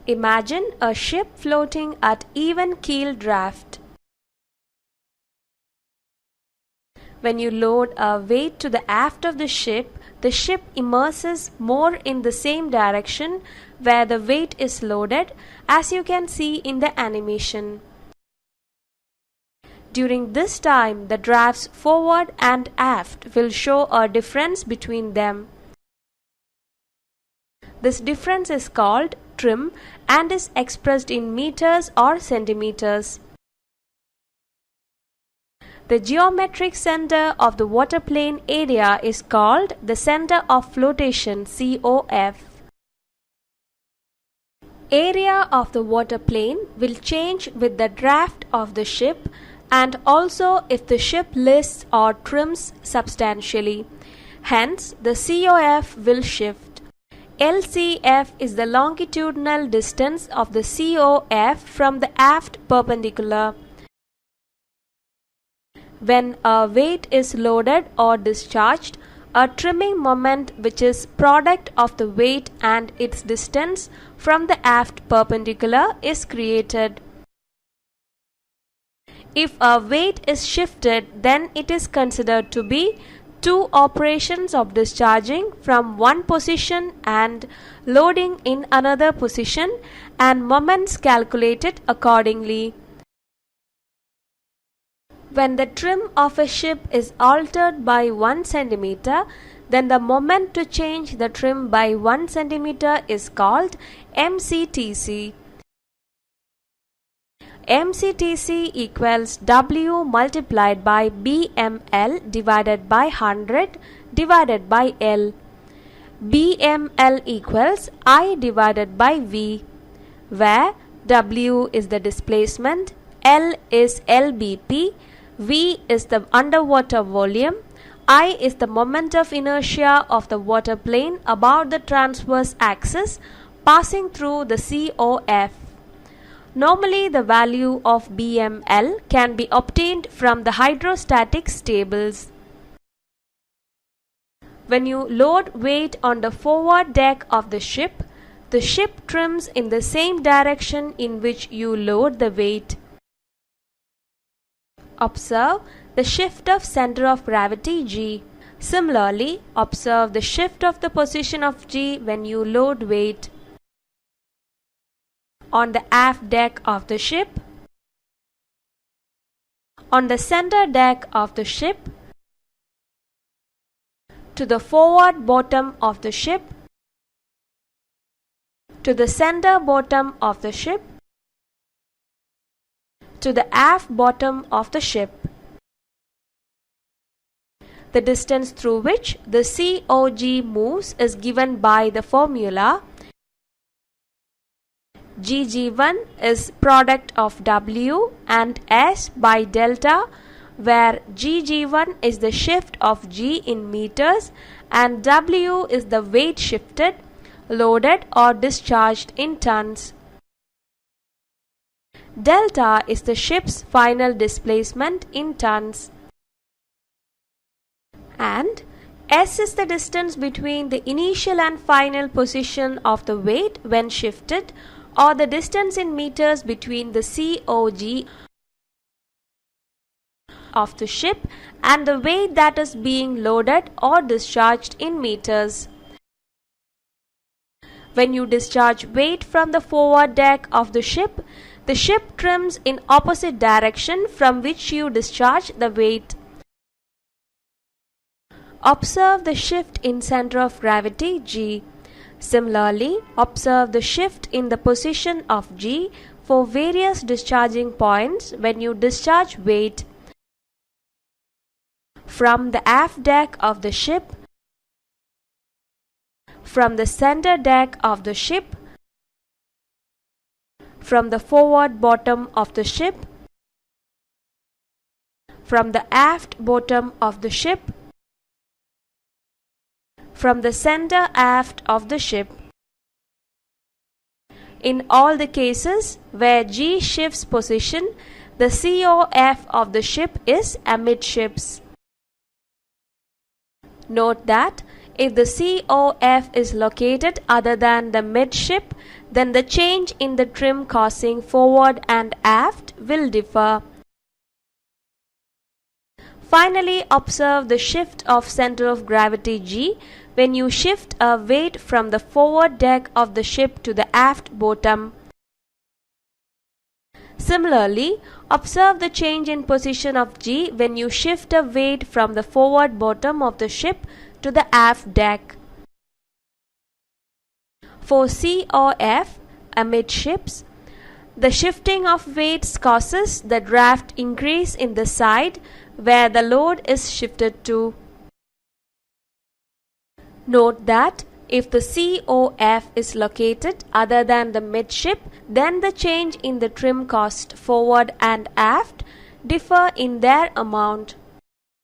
Imagine a ship floating at even keel draft. When you load a weight to the aft of the ship immerses more in the same direction where the weight is loaded, as you can see in the animation. During this time, the drafts forward and aft will show a difference between them. This difference is called trim and is expressed in meters or centimeters. The geometric center of the waterplane area is called the center of flotation (COF). Area of the waterplane will change with the draft of the ship and also if the ship lifts or trims substantially. Hence, the COF will shift. LCF is the longitudinal distance of the COF from the aft perpendicular. When a weight is loaded or discharged, a trimming moment which is product of the weight and its distance from the aft perpendicular is created. If a weight is shifted, then it is considered to be two operations of discharging from one position and loading in another position, and moments calculated accordingly. When the trim of a ship is altered by 1 cm, then the moment to change the trim by 1 cm is called MCTC. MCTC equals W multiplied by BML divided by 100 divided by L. BML equals I divided by V, where W is the displacement, L is LBP, V is the underwater volume, I is the moment of inertia of the water plane about the transverse axis passing through the COF. Normally, the value of BML can be obtained from the hydrostatics tables. When you load weight on the forward deck of the ship trims in the same direction in which you load the weight. Observe the shift of center of gravity G. Similarly, observe the shift of the position of G when you load weight on the aft deck of the ship, on the center deck of the ship, to the forward bottom of the ship, to the center bottom of the ship, to the aft bottom of the ship. The distance through which the COG moves is given by the formula GG1 is product of W and S by delta, where GG1 is the shift of G in meters and W is the weight shifted, loaded or discharged in tons. Delta is the ship's final displacement in tons. And S is the distance between the initial and final position of the weight when shifted, or the distance in meters between the COG of the ship and the weight that is being loaded or discharged in meters. When you discharge weight from the forward deck of the ship trims in opposite direction from which you discharge the weight. Observe the shift in center of gravity G. Similarly, observe the shift in the position of G for various discharging points when you discharge weight from the aft deck of the ship, from the center deck of the ship, from the forward bottom of the ship, from the aft bottom of the ship, from the center aft of the ship. In all the cases where G shifts position, the COF of the ship is amidships. Note that If the COF is located other than the midship, then the change in the trim crossing forward and aft will differ. Finally, observe the shift of center of gravity G when you shift a weight from the forward deck of the ship to the aft bottom. Similarly, observe the change in position of G when you shift a weight from the forward bottom of the ship to the aft deck. For COF, amidships, the shifting of weights causes the draft increase in the side where the load is shifted to. Note that if the COF is located other than the midship, then the change in the trim cost forward and aft differ in their amount.